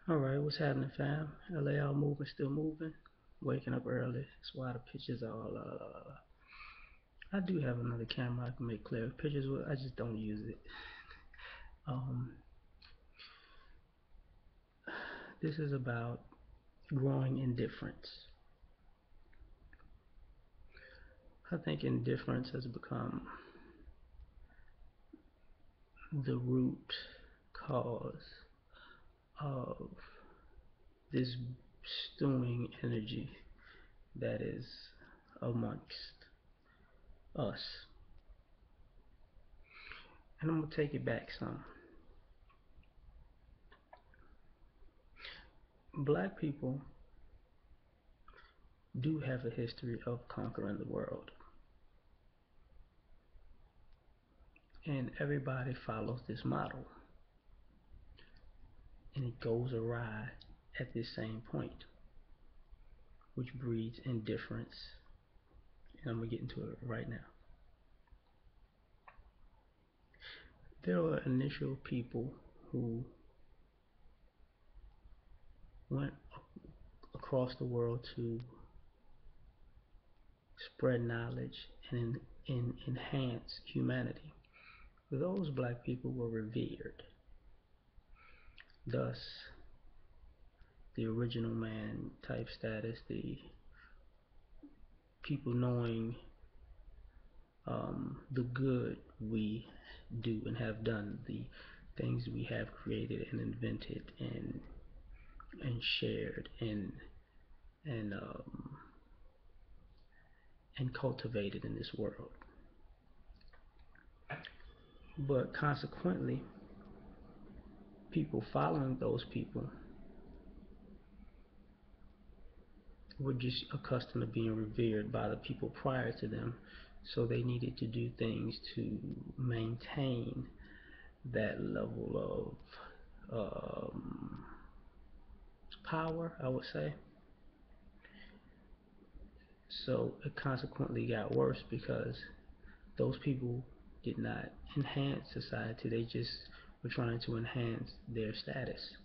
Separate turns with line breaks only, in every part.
Alright, what's happening, fam? L.A.R moving, still moving. Waking up early. That's why the pictures are all. I do have another camera I can make clear pictures with. I just don't use it. Um, this is about growing indifference. I think indifference has become the root cause of this stewing energy that is amongst us. And I'm gonna take it back some. Black people do have a history of conquering the world, and everybody follows this model, and it goes awry at this same point, which breeds indifference. And I'm gonna get into it right now. There were initial people who went across the world to spread knowledge and enhance humanity. Those black people were revered. Thus, the original man type status, the people knowing the good we do and have done, the things we have created and invented and shared and um, and cultivated in this world. But consequently, people following those people were just accustomed to being revered by the people prior to them, so they needed to do things to maintain that level of power, I would say. So it consequently got worse because those people did not enhance society, they just were trying to enhance their status.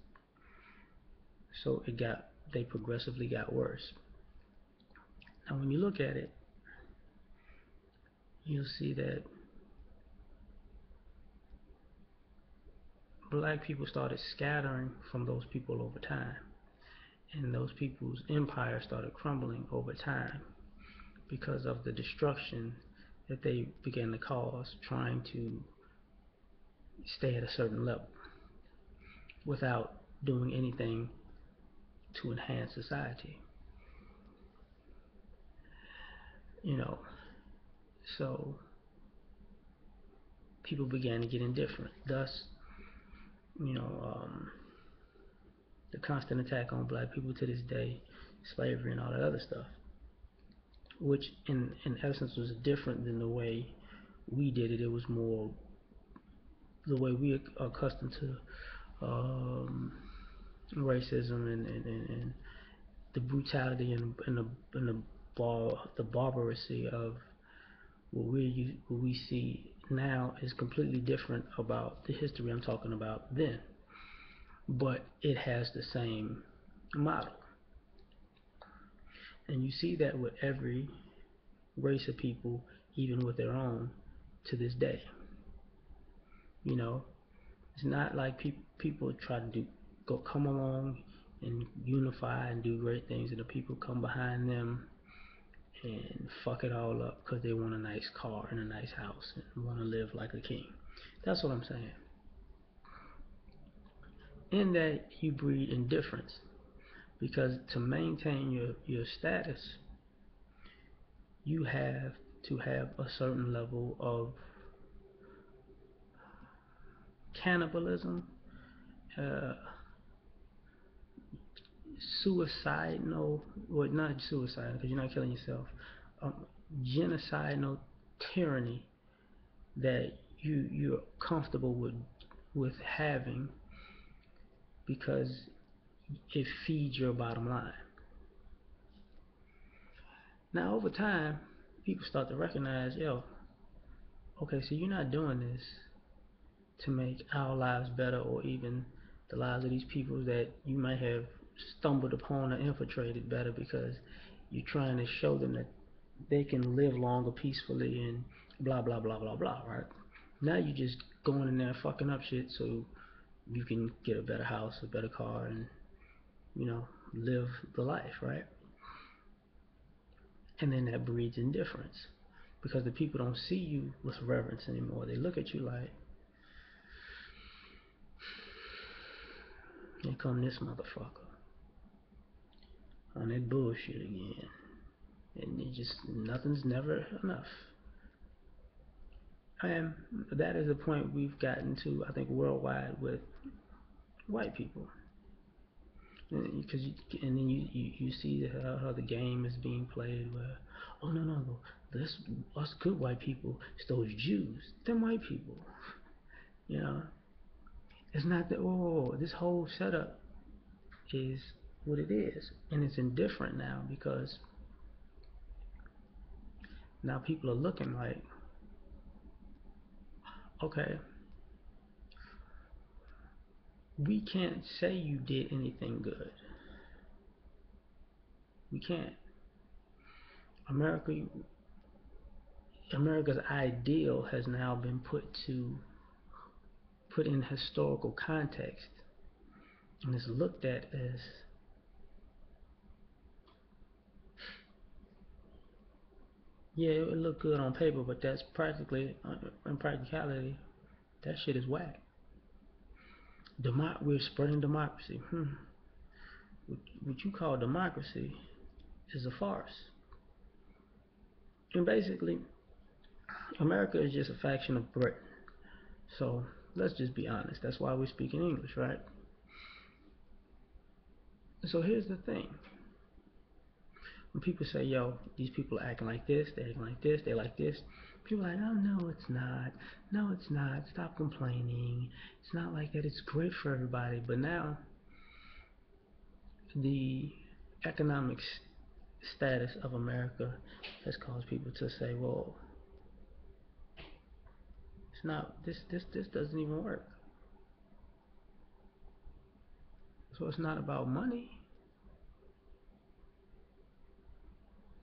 So they progressively got worse. Now, when you look at it, you'll see that black people started scattering from those people over time, and those people's empires started crumbling over time because of the destruction that they began to cause trying to stay at a certain level without doing anything to enhance society. You know, so people began to get indifferent. Thus, you know, the constant attack on black people to this day, slavery and all that other stuff, which in essence was different than the way we did it. It was more the way we are accustomed to racism and the brutality and the barbarism of what we see now is completely different about the history I'm talking about then, but it has the same model, and you see that with every race of people, even with their own, to this day. You know, it's not like people try to come along and unify and do great things, and the people come behind them and fuck it all up because they want a nice car and a nice house and want to live like a king. That's what I'm saying. In that you breed indifference because to maintain your status, you have to have a certain level of cannibalism, uh, suicidal, well, not suicide because you're not killing yourself, um, genocidal tyranny that you're comfortable with having because it feeds your bottom line. Now over time, people start to recognize, yo, okay, so you're not doing this to make our lives better or even the lives of these people that you might have stumbled upon or infiltrated better because you're trying to show them that they can live longer peacefully and blah blah blah blah blah, right? Now you just going in there fucking up shit so you can get a better house, a better car, and live the life, right? And then that breeds indifference because the people don't see you with reverence anymore. They look at you like, here come this motherfucker on that bullshit again. And it just, nothing's never enough. And that is a point we've gotten to, I think, worldwide with white people. Because and then you see how the game is being played where, oh no, this us good white people, it's those Jews, them white people. You know, it's not that. Oh, this whole setup is what it is, and it's indifferent now because now people are looking like, okay, we can't say you did anything good. We can't. America, America's ideal has now been put in historical context and is looked at as, yeah, it would look good on paper, but that's practically, in practicality, that shit is whack. We're spreading democracy. What you call democracy is a farce. And basically, America is just a faction of Britain. So let's just be honest. That's why we're speaking English, right? So here's the thing. When people say, yo, these people are acting like this, they acting like this, they like this, people are like, oh, no, it's not. No, it's not. Stop complaining. It's not like that. It's great for everybody. But now, the economic status of America has caused people to say, well, it's not, this doesn't even work. So it's not about money.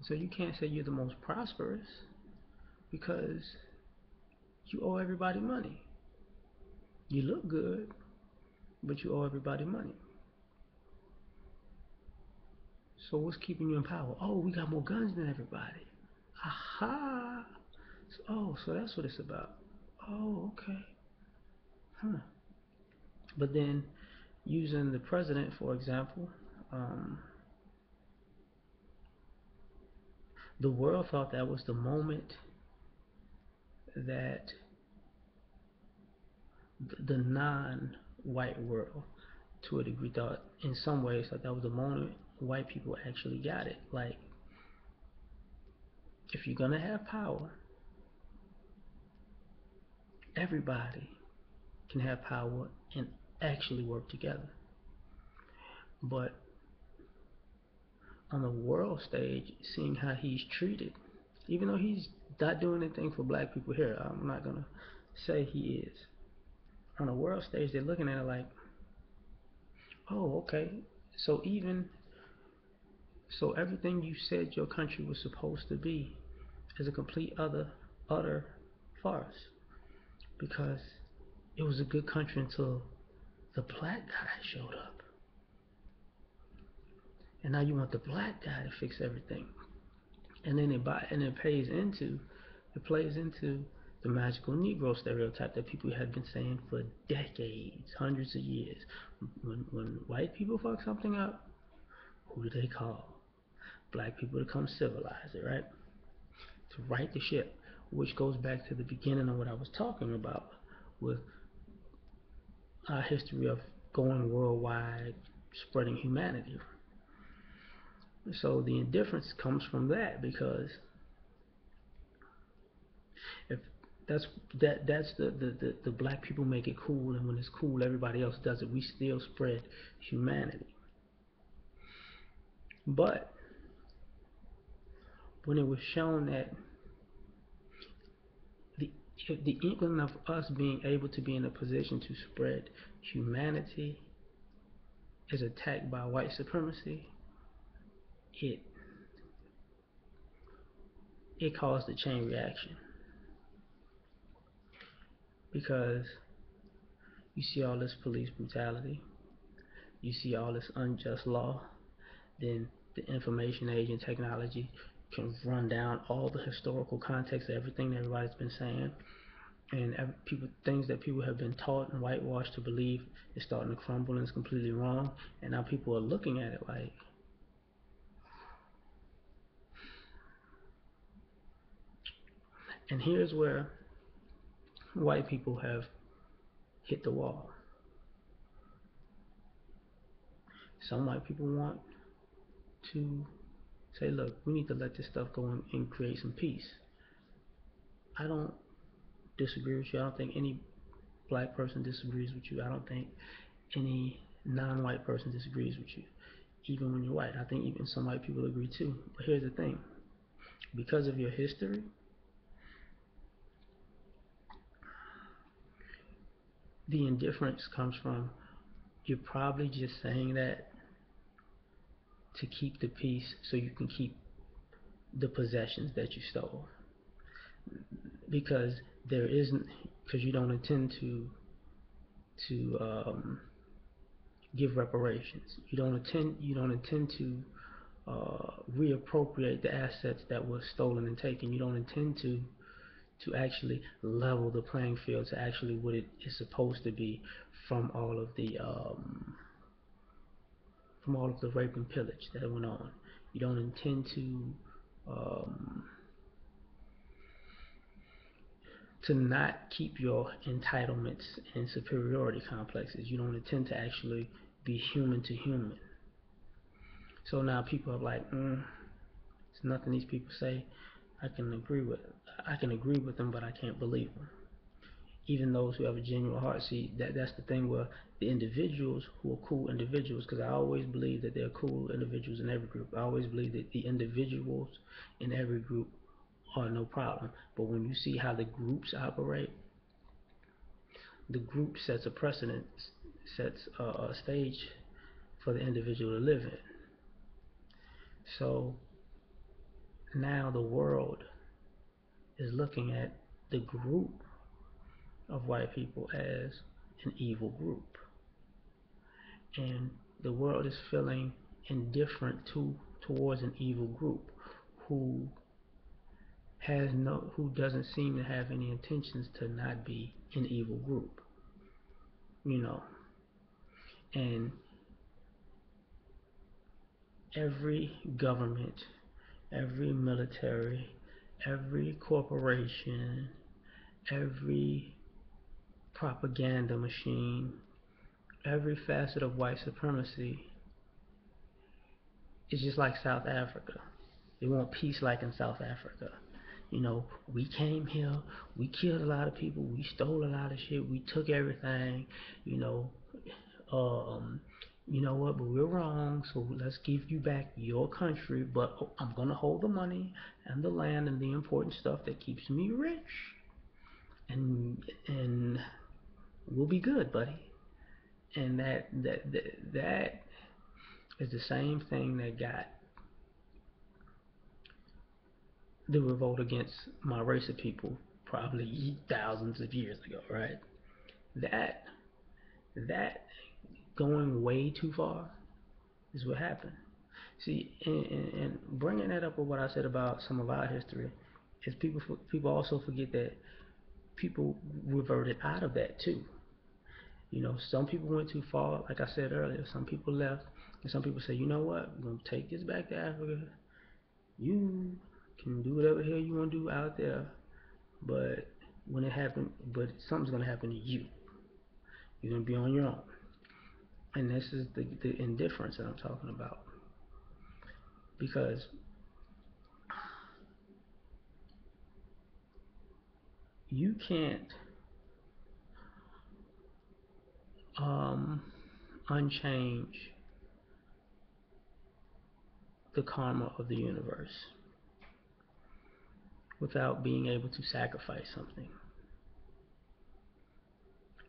So you can't say you're the most prosperous because you owe everybody money. You look good, but you owe everybody money. So what's keeping you in power? Oh, we got more guns than everybody. Aha! So that's what it's about. Oh, okay. Huh. But then, using the president for example, um, the world thought that was the moment that the non-white world, to a degree, thought in some ways that was the moment white people actually got it. Like, if you're gonna have power, everybody can have power and actually work together. But on the world stage, seeing how he's treated, even though he's not doing anything for black people here, I'm not gonna say he is. On the world stage, they're looking at it like, oh, okay. So even so, everything you said your country was supposed to be is a complete utter farce because it was a good country until the black guy showed up, and now you want the black guy to fix everything, and then it plays into the magical Negro stereotype that people had been saying for decades, hundreds of years. When white people fuck something up, who do they call? Black people to come civilize it, right? To right the ship, which goes back to the beginning of what I was talking about with our history of going worldwide, spreading humanity. So the indifference comes from that because if that's the black people make it cool, and when it's cool everybody else does it, we still spread humanity. But when it was shown that the the inkling of us being able to be in a position to spread humanity is attacked by white supremacy, it it caused a chain reaction because you see all this police brutality, you see all this unjust law, then the information age and technology can run down all the historical context of everything that everybody's been saying, and people things that people have been taught and whitewashed to believe is starting to crumble and is completely wrong, and now people are looking at it like, and here's where white people have hit the wall. Some white people want to say, look, we need to let this stuff go and create some peace. I don't disagree with you. I don't think any black person disagrees with you. I don't think any non-white person disagrees with you, even when you're white. I think even some white people agree too. But here's the thing: because of your history, the indifference comes from you're probably just saying that to keep the peace so you can keep the possessions that you stole. Because there isn't, because you don't intend to give reparations. You don't intend to reappropriate the assets that were stolen and taken. You don't intend to actually level the playing field to actually what it is supposed to be from all of the rape and pillage that went on. You don't intend um, to not keep your entitlements and superiority complexes. You don't intend to actually be human to human. So now people are like, it's nothing these people say I can agree with. I can agree with them, but I can't believe them. Even those who have a genuine heart, see that's the thing where the individuals who are cool individuals, because I always believe that there are cool individuals in every group. I always believe that the individuals in every group are no problem. But when you see how the groups operate, the group sets a precedent, sets a stage for the individual to live in. So now the world is looking at the group of white people as an evil group. And the world is feeling indifferent towards an evil group who who doesn't seem to have any intentions to not be an evil group. You know. And every government, every military, every corporation, every propaganda machine, every facet of white supremacy is just like South Africa. They want peace like in South Africa. You know, we came here, we killed a lot of people, we stole a lot of shit, we took everything, you know, you know what, but we're wrong, so let's give you back your country, but I'm gonna hold the money and the land and the important stuff that keeps me rich, and we'll be good, buddy. And that is the same thing that got the revolt against my race of people probably thousands of years ago, right? That that going way too far is what happened. See, and bringing that up with what I said about some of our history is people also forget that people reverted out of that too. You know, some people went too far, like I said earlier. Some people left, and some people say, you know what, we're gonna take this back to Africa. You can do whatever hell you want to do out there, but when it happens, but something's gonna happen to you. You're gonna be on your own, and this is the indifference that I'm talking about, because you can't um, unchange the karma of the universe without being able to sacrifice something.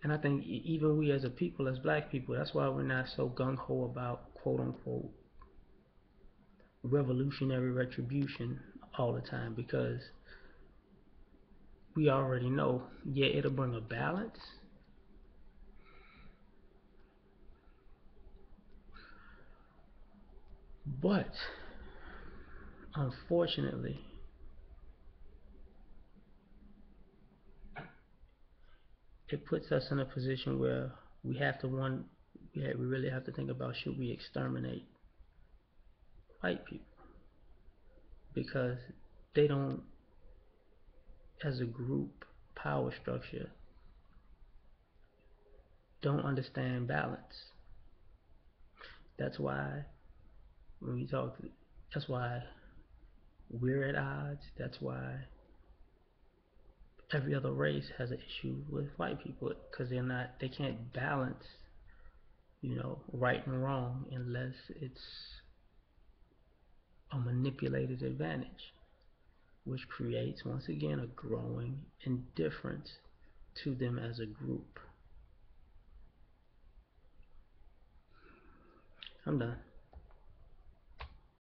And I think even we as a people, as black people, that's why we're not so gung ho about quote unquote revolutionary retribution all the time, because we already know, yeah, it'll bring a balance, but unfortunately, it puts us in a position where we have to we really have to think about, should we exterminate white people, because they don't, as a group power structure, don't understand balance. That's why when we talk, that's why we're at odds. That's why every other race has an issue with white people, because they can't balance, right and wrong, unless it's a manipulated advantage, which creates, once again, a growing indifference to them as a group. I'm done.